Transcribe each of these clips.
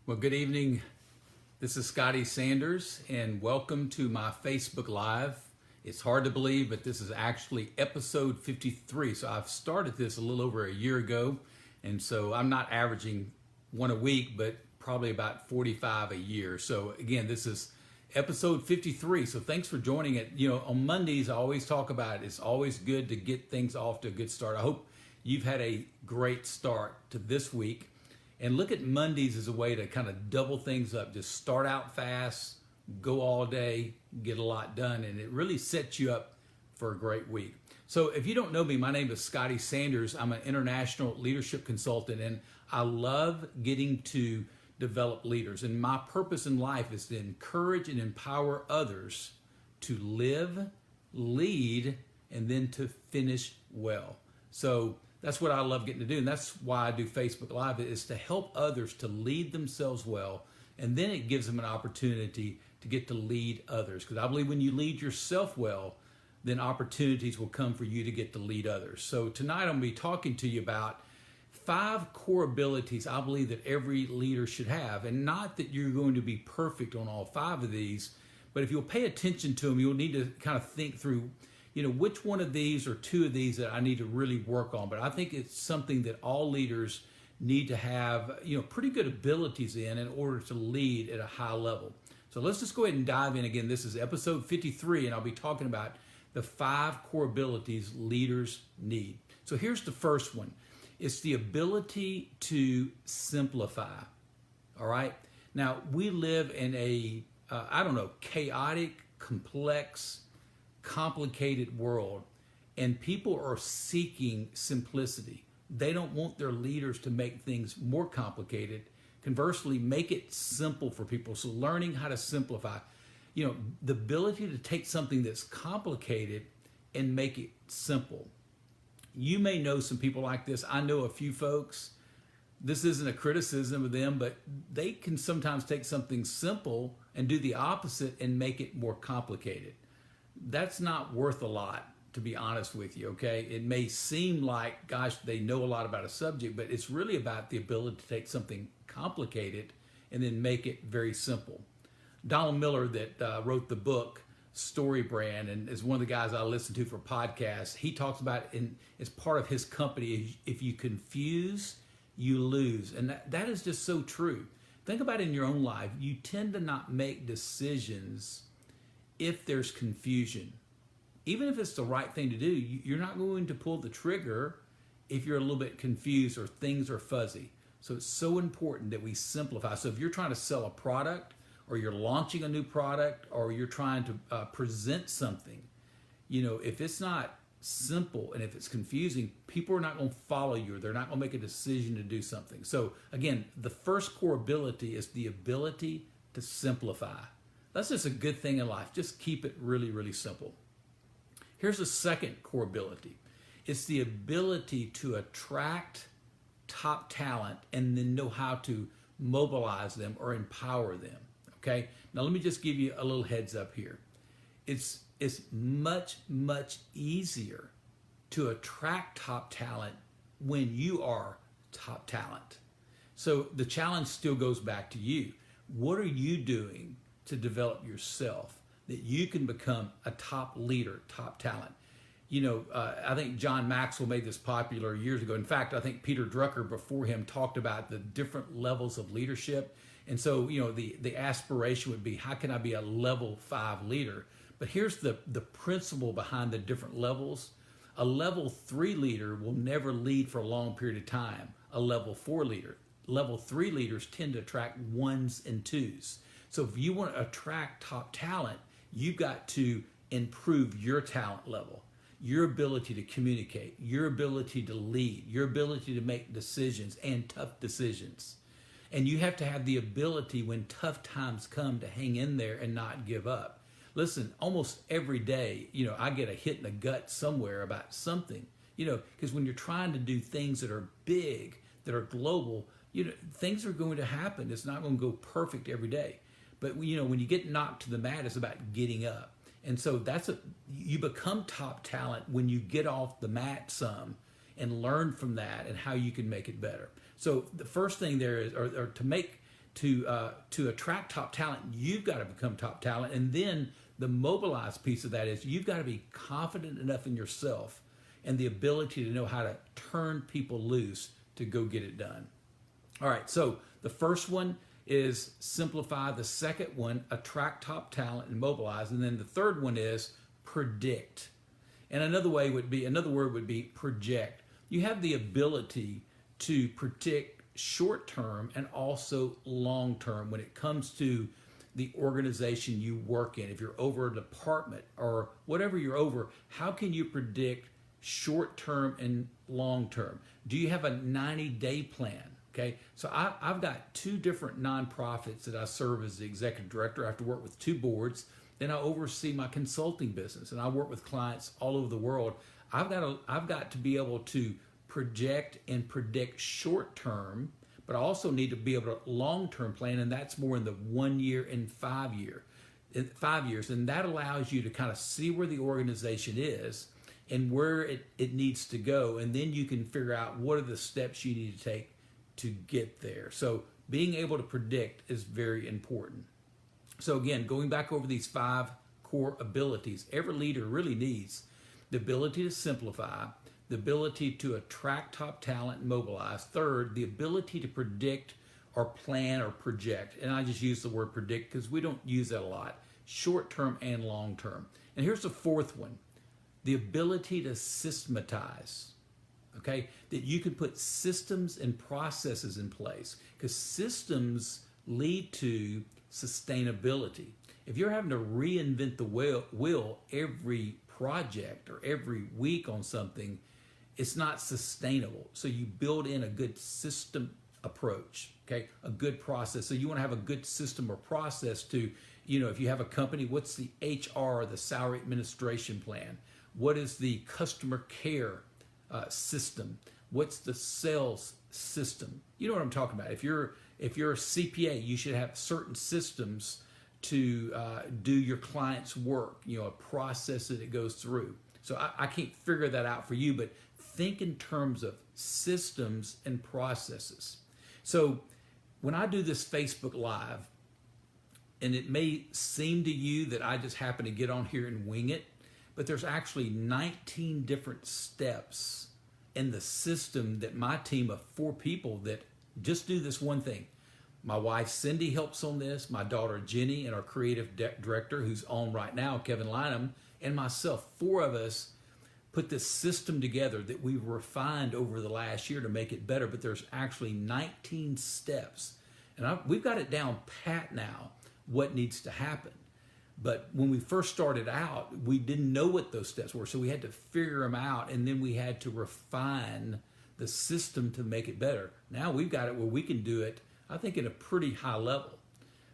Well, good evening. This is Scotty Sanders, and welcome to my Facebook Live. It's hard to believe, but this is actually episode 53. So I've started this a little over a year ago, and so I'm not averaging one a week, but probably about 45 a year. So again, this is episode 53. So thanks for joining it. You know, on Mondays, I always talk about it's always good to get things off to a good start. I hope you've had a great start to this week. And look at Mondays as a way to kind of double things up. Just start out fast, go all day, get a lot done, and it really sets you up for a great week. So if you don't know me, my name is Scotty Sanders. I'm an international leadership consultant, and I love getting to develop leaders. And my purpose in life is to encourage and empower others to live, lead, and then to finish well. So that's what I love getting to do, and that's why I do Facebook Live, is to help others to lead themselves well, and then it gives them an opportunity to get to lead others. Because I believe when you lead yourself well, then opportunities will come for you to get to lead others. So tonight I'm going to be talking to you about 5 core abilities I believe that every leader should have, and not that you're going to be perfect on all 5 of these, but if you'll pay attention to them, you'll need to kind of think through, you know, which one of these or 2 of these that I need to really work on. But I think it's something that all leaders need to have, you know, pretty good abilities in order to lead at a high level. So let's just go ahead and dive in. Again, this is episode 53, and I'll be talking about the 5 core abilities leaders need. So here's the first one. It's the ability to simplify. All right. Now, we live in a, chaotic, complex, complicated world, and people are seeking simplicity. They don't want their leaders to make things more complicated. Conversely, make it simple for people. So learning how to simplify, you know, the ability to take something that's complicated and make it simple. You may know some people like this. I know a few folks. This isn't a criticism of them, but they can sometimes take something simple and do the opposite and make it more complicated. That's not worth a lot, to be honest with you, okay? It may seem like, gosh, they know a lot about a subject, but it's really about the ability to take something complicated and then make it very simple. Donald Miller, that wrote the book Story Brand, and is one of the guys I listen to for podcasts, he talks about, as part of his company, if you confuse, you lose. And that is just so true. Think about it in your own life. You tend to not make decisions if there's confusion. Even if it's the right thing to do, you're not going to pull the trigger if you're a little bit confused or things are fuzzy. So it's so important that we simplify. So if you're trying to sell a product, or you're launching a new product, or you're trying to present something, you know, if it's not simple and if it's confusing, people are not going to follow you, or they're not going to make a decision to do something. So again, the first core ability is the ability to simplify. That's just a good thing in life. Just keep it really, really simple. Here's the second core ability. It's the ability to attract top talent and then know how to mobilize them or empower them. Okay? Now let me just give you a little heads up here. It's much, much easier to attract top talent when you are top talent. So the challenge still goes back to you. What are you doing to develop yourself that you can become a top leader, top talent? You know, I think John Maxwell made this popular years ago. In fact, I think Peter Drucker before him talked about the different levels of leadership. And so, you know, the aspiration would be, how can I be a level 5 leader? But here's the principle behind the different levels. A level 3 leader will never lead for a long period of time. A level 4 leader. Level 3 leaders tend to attract 1s and 2s. So if you want to attract top talent, you've got to improve your talent level, your ability to communicate, your ability to lead, your ability to make decisions and tough decisions. And you have to have the ability when tough times come to hang in there and not give up. Listen, almost every day, you know, I get a hit in the gut somewhere about something, you know, because when you're trying to do things that are big, that are global, you know, things are going to happen. It's not going to go perfect every day. But, you know, when you get knocked to the mat, it's about getting up. And so you become top talent when you get off the mat some and learn from that and how you can make it better. So the first thing there is, or to to attract top talent, you've got to become top talent. And then the mobilize piece of that is you've got to be confident enough in yourself and the ability to know how to turn people loose to go get it done. All right, so the first one is simplify. The second one, attract top talent and mobilize. And then the third one is predict. And another word would be project. You have the ability to predict short term and also long term when it comes to the organization you work in. If you're over a department or whatever you're over, how can you predict short term and long term? Do you have a 90-day plan? Okay, so I've got two different nonprofits that I serve as the executive director. I have to work with two boards. Then I oversee my consulting business, and I work with clients all over the world. I've got to be able to project and predict short term, but I also need to be able to long term plan, and that's more in the 1 year and 5 years, and that allows you to kind of see where the organization is and where it needs to go, and then you can figure out what are the steps you need to take to get there. So being able to predict is very important. So again, going back over these 5 core abilities, every leader really needs the ability to simplify, the ability to attract top talent and mobilize. Third, the ability to predict or plan or project. And I just use the word predict because we don't use that a lot, short term and long term. And here's the fourth one, the ability to systematize. Okay, that you can put systems and processes in place, because systems lead to sustainability. If you're having to reinvent the wheel every project or every week on something, it's not sustainable. So you build in a good system approach, okay, a good process. So you want to have a good system or process to, if you have a company, what's the HR, the salary administration plan? What is the customer care system? What's the sales system? You know what I'm talking about. If you're a CPA, you should have certain systems to do your client's work, a process that it goes through. So I can't figure that out for you, but think in terms of systems and processes. So when I do this Facebook Live, and it may seem to you that I just happen to get on here and wing it, but there's actually 19 different steps in the system that my team of 4 people that just do this one thing. My wife Cindy helps on this, my daughter Jenny, and our creative director who's on right now, Kevin Lynham, and myself. 4 of us put this system together that we've refined over the last year to make it better, but there's actually 19 steps. And we've got it down pat now, what needs to happen. But when we first started out, we didn't know what those steps were, so we had to figure them out, and then we had to refine the system to make it better. Now we've got it where we can do it, I think, at a pretty high level.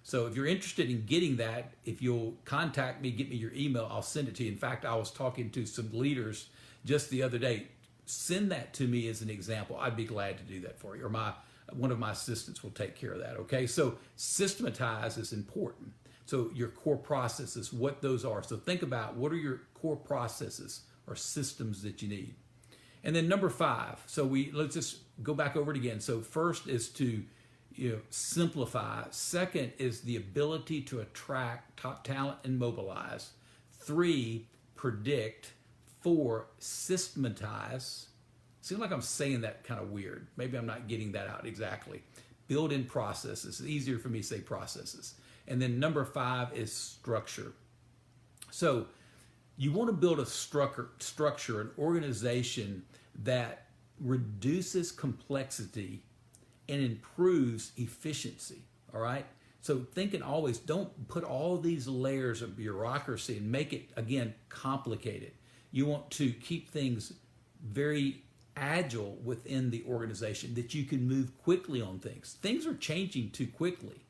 So if you're interested in getting that, if you'll contact me, get me your email, I'll send it to you. In fact, I was talking to some leaders just the other day. Send that to me as an example. I'd be glad to do that for you, or one of my assistants will take care of that, okay? So systematize is important. So your core processes, what those are. So think about what are your core processes or systems that you need. And then number 5. So let's just go back over it again. So first is to simplify. Second is the ability to attract top talent and mobilize. 3, predict. 4, systematize. Seems like I'm saying that kind of weird. Maybe I'm not getting that out exactly. Build in processes. It's easier for me to say processes. And then number 5 is structure. So you want to build a structure, an organization that reduces complexity and improves efficiency, all right? So thinking always, don't put all these layers of bureaucracy and make it, again, complicated. You want to keep things very agile within the organization, that you can move quickly on things. Things are changing too quickly.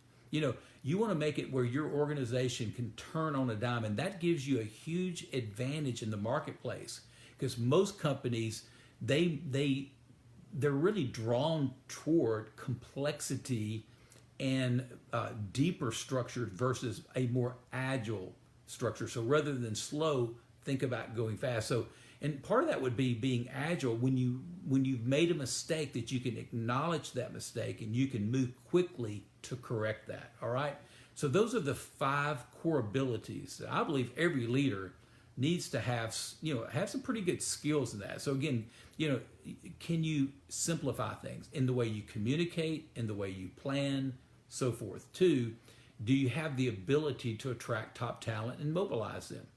You want to make it where your organization can turn on a dime, and that gives you a huge advantage in the marketplace, because most companies, they're really drawn toward complexity and deeper structures versus a more agile structure. So rather than slow, think about going fast. So, and part of that would be being agile when you've made a mistake, that you can acknowledge that mistake and you can move quickly to correct that. All right. So those are the 5 core abilities that I believe every leader needs to have, have some pretty good skills in that. So again, can you simplify things in the way you communicate, in the way you plan, so forth. 2, do you have the ability to attract top talent and mobilize them?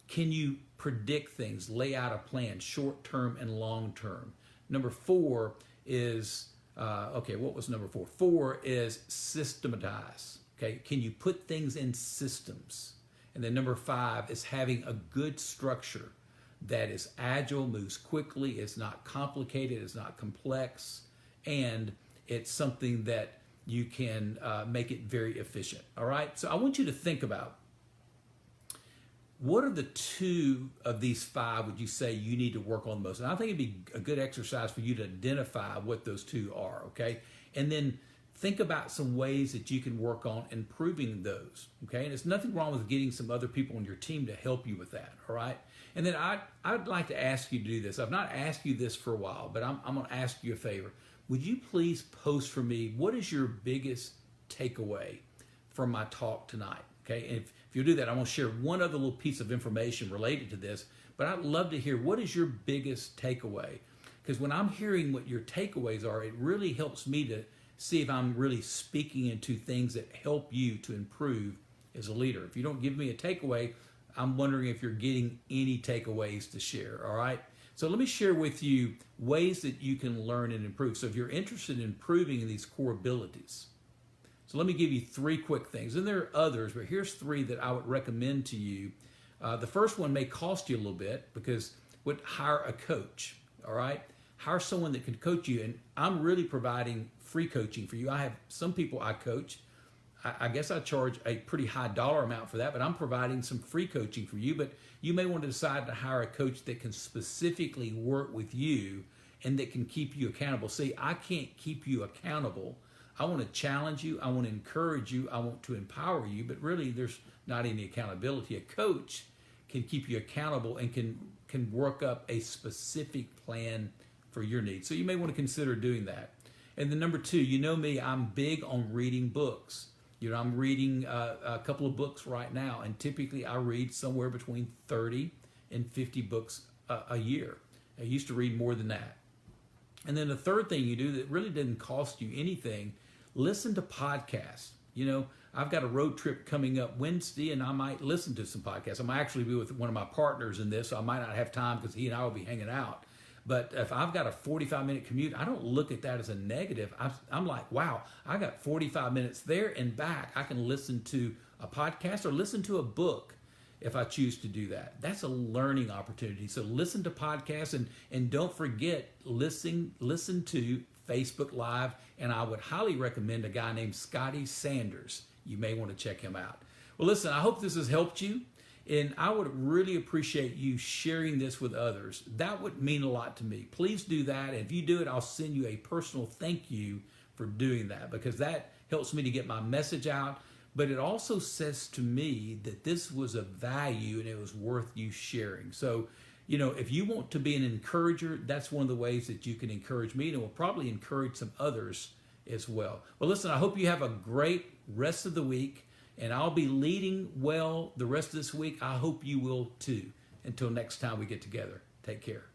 Can you predict things, lay out a plan, short term and long term? Number 4 is, what was number 4? 4 is systematize. Okay, can you put things in systems? And then number 5 is having a good structure that is agile, moves quickly, is not complicated, is not complex, and it's something that you can make it very efficient. All right, so I want you to think about, what are the 2 of these 5 would you say you need to work on the most? And I think it'd be a good exercise for you to identify what those 2 are, okay? And then think about some ways that you can work on improving those, okay? And there's nothing wrong with getting some other people on your team to help you with that, all right? And then I'd like to ask you to do this. I've not asked you this for a while, but I'm going to ask you a favor. Would you please post for me, what is your biggest takeaway from my talk tonight, okay? And if you'll do that, I'm going to share one other little piece of information related to this, but I'd love to hear, what is your biggest takeaway? Because when I'm hearing what your takeaways are, it really helps me to see if I'm really speaking into things that help you to improve as a leader. If you don't give me a takeaway, I'm wondering if you're getting any takeaways to share, all right? So let me share with you ways that you can learn and improve. So if you're interested in improving in these core abilities, so let me give you 3 quick things. And there are others, but here's 3 that I would recommend to you. The first one may cost you a little bit, because hire a coach, all right? Hire someone that can coach you. And I'm really providing free coaching for you. I have some people I coach. I guess I charge a pretty high dollar amount for that, but I'm providing some free coaching for you. But you may want to decide to hire a coach that can specifically work with you and that can keep you accountable. See, I can't keep you accountable. I want to challenge you. I want to encourage you. I want to empower you, but really there's not any accountability. A coach can keep you accountable and can work up a specific plan for your needs. So you may want to consider doing that. And then number 2, you know me, I'm big on reading books. I'm reading a couple of books right now, and typically I read somewhere between 30 and 50 books a year. I used to read more than that. And then the third thing you do that really didn't cost you anything, listen to podcasts. I've got a road trip coming up Wednesday, and I might listen to some podcasts. I might actually be with one of my partners in this, so I might not have time because he and I will be hanging out. But if I've got a 45-minute commute, I don't look at that as a negative. I'm like, wow, I got 45 minutes there and back. I can listen to a podcast or listen to a book if I choose to do that. That's a learning opportunity. So listen to podcasts, and don't forget, listen to Facebook Live. And I would highly recommend a guy named Scotty Sanders. You may want to check him out. Well, listen, I hope this has helped you. And I would really appreciate you sharing this with others. That would mean a lot to me. Please do that. If you do it, I'll send you a personal thank you for doing that, because that helps me to get my message out. But it also says to me that this was of value and it was worth you sharing. So, if you want to be an encourager, that's one of the ways that you can encourage me, and it will probably encourage some others as well. Well, listen, I hope you have a great rest of the week. And I'll be leading well the rest of this week. I hope you will too. Until next time we get together, take care.